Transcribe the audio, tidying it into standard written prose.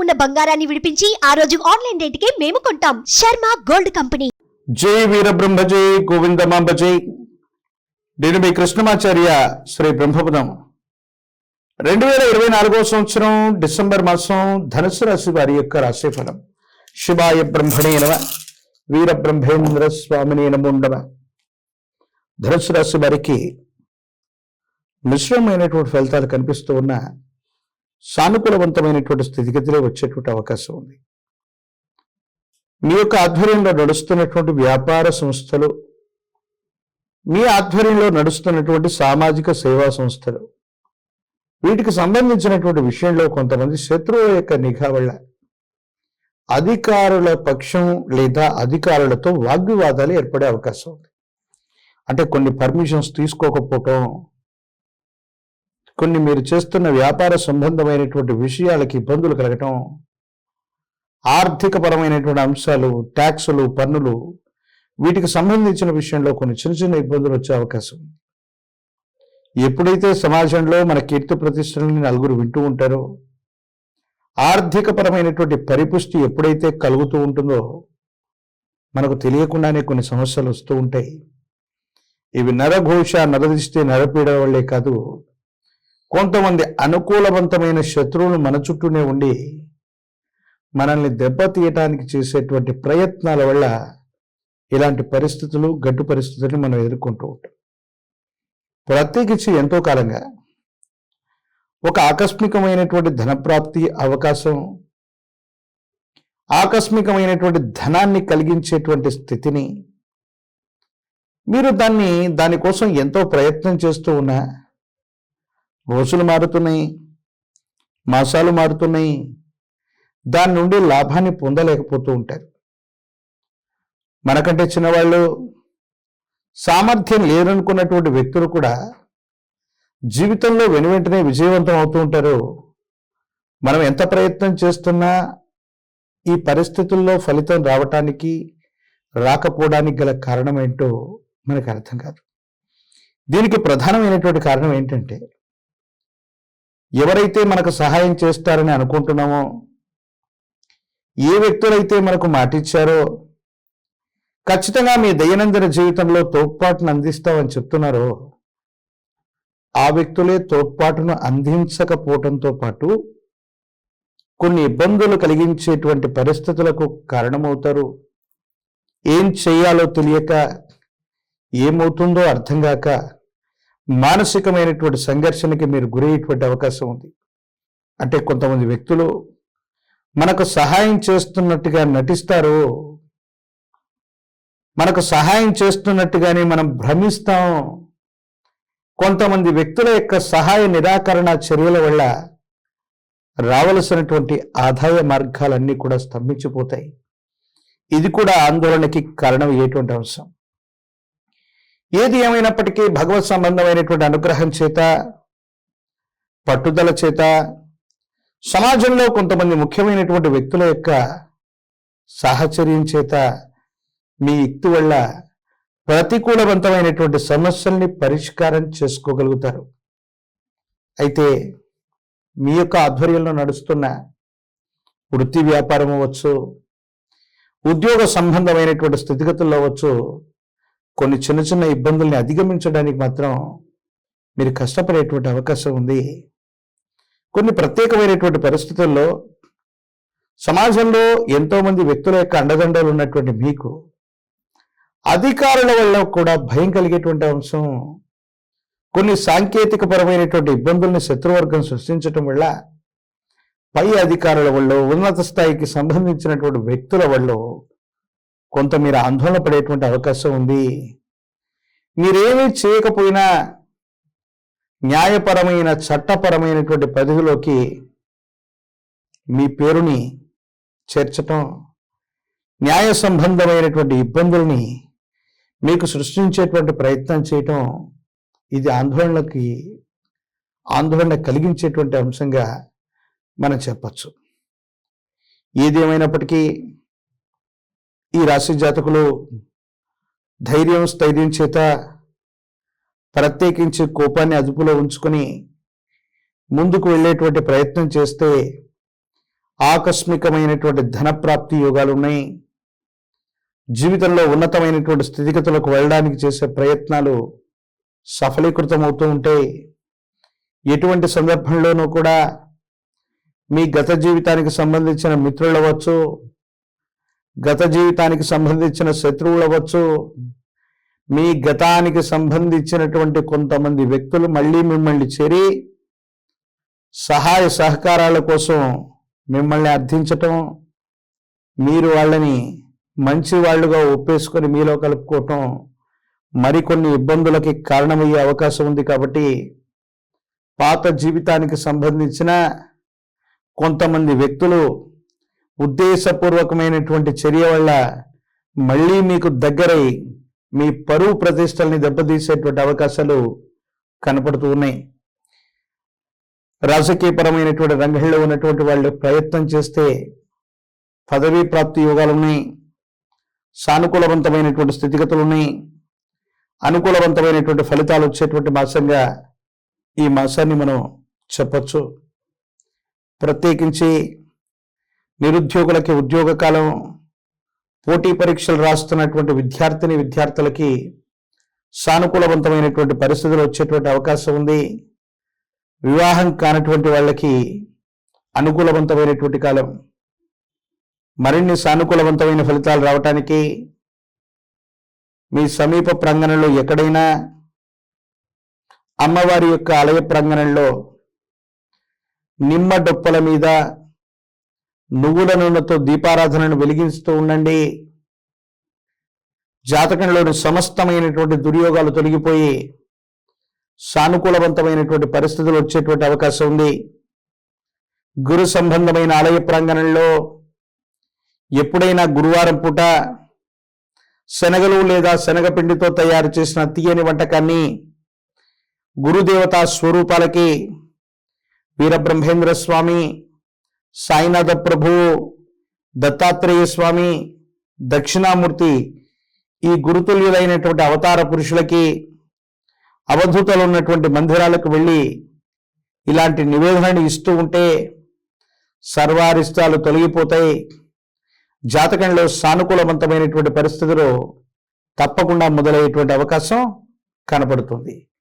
ఉన్న బంగారాన్ని విడిపించి ఆ రోజు ఆన్లైన్ రేటుకే మేము కొంటాం. Sharma gold company. జై వీరబ్రహ్మ జై గోవిందమాంబ జై. నేను మీ కృష్ణమాచార్య శ్రీ బ్రహ్మపదం. 2024 సంవత్సరం డిసెంబర్ మాసం ధనుసు రాశి వారి యొక్క రాశిఫలం. శివాయ బ్రహ్మణే నమః, వీరబ్రహ్మేంద్ర స్వామినే నమో నమః. ధనుసు రాశి వారికి మిశ్రమైనటువంటి ఫలితాలు కనిపిస్తూ ఉన్న సానుకూలవంతమైనటువంటి స్థితిగతిలో వచ్చేటువంటి అవకాశం ఉంది. మీ యొక్క ఆధ్వర్యంలో నడుస్తున్నటువంటి వ్యాపార సంస్థలు, మీ ఆధ్వర్యంలో నడుస్తున్నటువంటి సామాజిక సేవా సంస్థలు, వీటికి సంబంధించినటువంటి విషయంలో కొంతమంది శత్రువుల యొక్క నిఘా వల్ల అధికారుల పక్షం లేదా అధికారులతో వాగ్వివాదాలు ఏర్పడే అవకాశం ఉంది. అంటే కొన్ని పర్మిషన్స్ తీసుకోకపోవటం, కొన్ని మీరు చేస్తున్న వ్యాపార సంబంధమైనటువంటి విషయాలకి ఇబ్బందులు కలగటం, ఆర్థిక పరమైనటువంటి అంశాలు, ట్యాక్సులు, పన్నులు, వీటికి సంబంధించిన విషయంలో కొన్ని చిన్న చిన్న ఇబ్బందులు వచ్చే అవకాశం ఉంది. ఎప్పుడైతే సమాజంలో మన కీర్తి ప్రతిష్టలని నలుగురు వింటూ ఉంటారో, ఆర్థిక పరమైనటువంటి పరిపుష్టి ఎప్పుడైతే కలుగుతూ ఉంటుందో మనకు తెలియకుండానే కొన్ని సమస్యలు వస్తూ ఉంటాయి. ఇవి నరఘోష, నరదిష్టి, నరపీడ వల్లే కాదు, కొంతమంది అనుకూలవంతమైన శత్రువులు మన చుట్టూనే ఉండి మనల్ని దెబ్బతీయటానికి చేసేటువంటి ప్రయత్నాల వల్ల ఇలాంటి పరిస్థితులు, గడ్డు పరిస్థితులను మనం ఎదుర్కొంటూ ఉంటాం. ప్రత్యేకించి ఎంతో కాలంగా ఒక ఆకస్మికమైనటువంటి ధనప్రాప్తి అవకాశం, ఆకస్మికమైనటువంటి ధనాన్ని కలిగించేటువంటి స్థితిని మీరు దానికోసం ఎంతో ప్రయత్నం చేస్తూ ఉన్నా రోజులు మారుతున్నాయి, మాసాలు మారుతున్నాయి, దాని నుండి లాభాన్ని పొందలేకపోతూ ఉంటారు. మనకంటే చిన్నవాళ్ళు, సామర్థ్యం లేరనుకున్నటువంటి వ్యక్తులు కూడా జీవితంలో వెనువెంటనే విజయవంతం అవుతూ ఉంటారు. మనం ఎంత ప్రయత్నం చేస్తున్నా ఈ పరిస్థితుల్లో ఫలితం రావటానికి, రాకపోవడానికి గల కారణం ఏంటో మనకు అర్థం కాదు. దీనికి ప్రధానమైనటువంటి కారణం ఏంటంటే, ఎవరైతే మనకు సహాయం చేస్తారని అనుకుంటున్నామో, ఏ వ్యక్తులైతే మనకు మాటిచ్చారో, ఖచ్చితంగా మీ దైనందిన జీవితంలో తోడ్పాటును అందిస్తామని చెప్తున్నారో, ఆ వ్యక్తులే తోడ్పాటును అందించకపోవడంతో పాటు కొన్ని ఇబ్బందులు కలిగించేటువంటి పరిస్థితులకు కారణమవుతారు. ఏం చేయాలో తెలియక, ఏమవుతుందో అర్థం కాక మానసికమైనటువంటి సంఘర్షణకి మీరు గురయ్యేటువంటి అవకాశం ఉంది. అంటే కొంతమంది వ్యక్తులు మనకు సహాయం చేస్తున్నట్టుగా నటిస్తారు, మనకు సహాయం చేస్తున్నట్టుగానే మనం భ్రమిస్తాం. కొంతమంది వ్యక్తుల యొక్క సహాయ నిరాకరణ చర్యల వల్ల రావలసినటువంటి ఆదాయ మార్గాలన్నీ కూడా స్తంభించిపోతాయి. ఇది కూడా ఆందోళనకి కారణమయ్యేటువంటి అంశం. ఏది ఏమైనప్పటికీ భగవత్ సంబంధమైనటువంటి అనుగ్రహం చేత, పట్టుదల చేత, సమాజంలో కొంతమంది ముఖ్యమైనటువంటి వ్యక్తుల యొక్క సాహచర్యం చేత మీ యుక్తి వల్ల ప్రతికూలవంతమైనటువంటి సమస్యల్ని పరిష్కారం చేసుకోగలుగుతారు. అయితే మీ యొక్క ఆధ్వర్యంలో నడుస్తున్న వృత్తి వ్యాపారం అవ్వచ్చు, ఉద్యోగ సంబంధమైనటువంటి స్థితిగతుల్లో అవ్వచ్చు, కొన్ని చిన్న చిన్న ఇబ్బందుల్ని అధిగమించడానికి మాత్రం మీరు కష్టపడేటువంటి అవకాశం ఉంది. కొన్ని ప్రత్యేకమైనటువంటి పరిస్థితుల్లో సమాజంలో ఎంతోమంది వ్యక్తుల యొక్క అండదండలు ఉన్నటువంటి మీకు అధికారుల వల్ల కూడా భయం కలిగేటువంటి అంశం, కొన్ని సాంకేతిక పరమైనటువంటి ఇబ్బందుల్ని శత్రువర్గం సృష్టించటం వల్ల, పై అధికారుల వల్ల, ఉన్నత స్థాయికి సంబంధించినటువంటి వ్యక్తుల వల్ల కొంత మీరు ఆందోళన పడేటువంటి అవకాశం ఉంది. మీరేమీ చేయకపోయినా న్యాయపరమైన, చట్టపరమైనటువంటి పరిధిలోకి మీ పేరుని చేర్చటం, న్యాయ సంబంధమైనటువంటి ఇబ్బందుల్ని మీకు సృష్టించేటువంటి ప్రయత్నం చేయటం, ఇది ఆందోళన కలిగించేటువంటి అంశంగా మనం చెప్పచ్చు. ఏదేమైనప్పటికీ ఈ రాశి జాతకులు ధైర్యం, స్థైర్యం చేత, ప్రత్యేకించి కోపాన్ని అదుపులో ఉంచుకొని ముందుకు వెళ్ళేటువంటి ప్రయత్నం చేస్తే ఆకస్మికమైనటువంటి ధనప్రాప్తి యోగాలు ఉన్నాయి. జీవితంలో ఉన్నతమైనటువంటి స్థితిగతులకు వెళ్ళడానికి చేసే ప్రయత్నాలు సఫలీకృతం అవుతూ ఉంటాయి. ఎటువంటి సందర్భంలోనూ కూడా మీ గత జీవితానికి సంబంధించిన మిత్రులు అవ్వచ్చు, గత జీవితానికి సంబంధించిన శత్రువులు అవ్వచ్చు, మీ గతానికి సంబంధించినటువంటి కొంతమంది వ్యక్తులు మళ్ళీ మిమ్మల్ని చేరి సహాయ సహకారాల కోసం మిమ్మల్ని అర్థించటం, మీరు వాళ్ళని మంచి వాళ్ళుగా ఒప్పేసుకొని మీలో కలుపుకోవటం మరికొన్ని ఇబ్బందులకి కారణమయ్యే అవకాశం ఉంది. కాబట్టి పాత జీవితానికి సంబంధించిన కొంతమంది వ్యక్తులు ఉద్దేశపూర్వకమైనటువంటి చర్య వల్ల మళ్ళీ మీకు దగ్గరై మీ పరువు ప్రతిష్టల్ని దెబ్బతీసేటువంటి అవకాశాలు కనపడుతూ ఉన్నాయి. రాజకీయపరమైనటువంటి రంగంలో ఉన్నటువంటి వాళ్ళు ప్రయత్నం చేస్తే పదవీ ప్రాప్తి యోగాలు ఉన్నాయి. సానుకూలవంతమైనటువంటి స్థితిగతులు ఉన్నాయి. అనుకూలవంతమైనటువంటి ఫలితాలు వచ్చేటువంటి మాసంగా ఈ మాసాన్ని మనం చెప్పచ్చు. ప్రత్యేకించి నిరుద్యోగులకి ఉద్యోగ కాలం, పోటీ పరీక్షలు రాస్తున్నటువంటి విద్యార్థులకి సానుకూలవంతమైనటువంటి పరిస్థితులు వచ్చేటువంటి అవకాశం ఉంది. వివాహం కానటువంటి వాళ్ళకి అనుకూలవంతమైనటువంటి కాలం. మరిన్ని సానుకూలవంతమైన ఫలితాలు రావటానికి మీ సమీప ప్రాంగణంలో ఎక్కడైనా అమ్మవారి యొక్క ఆలయ ప్రాంగణంలో నిమ్మ డొప్పల మీద నువ్వుల నూనెతో దీపారాధనను వెలిగిస్తూ ఉండండి. జాతకంలోని సమస్తమైనటువంటి దుర్యోగాలు తొలగిపోయి సానుకూలవంతమైనటువంటి పరిస్థితులు వచ్చేటువంటి అవకాశం ఉంది. గురు సంబంధమైన ఆలయ ప్రాంగణంలో ఎప్పుడైనా గురువారం పూట శనగలు లేదా శనగపిండితో తయారు చేసిన తీయని వంటకాన్ని గురుదేవతా స్వరూపాలకి వీరబ్రహ్మేంద్ర స్వామి, సాయినాథ ప్రభు, దత్తాత్రేయ స్వామి, దక్షిణామూర్తి ఈ గురుతుల్యులైనటువంటి అవతార పురుషులకి అవధూతలు ఉన్నటువంటి మందిరాలకు వెళ్ళి ఇలాంటి నివేదనని ఇస్తూ ఉంటే సర్వారిష్టాలు తొలగిపోతాయి. జాతకంలో సానుకూలవంతమైనటువంటి పరిస్థితులు తప్పకుండా మొదలయ్యేటువంటి అవకాశం కనపడుతుంది.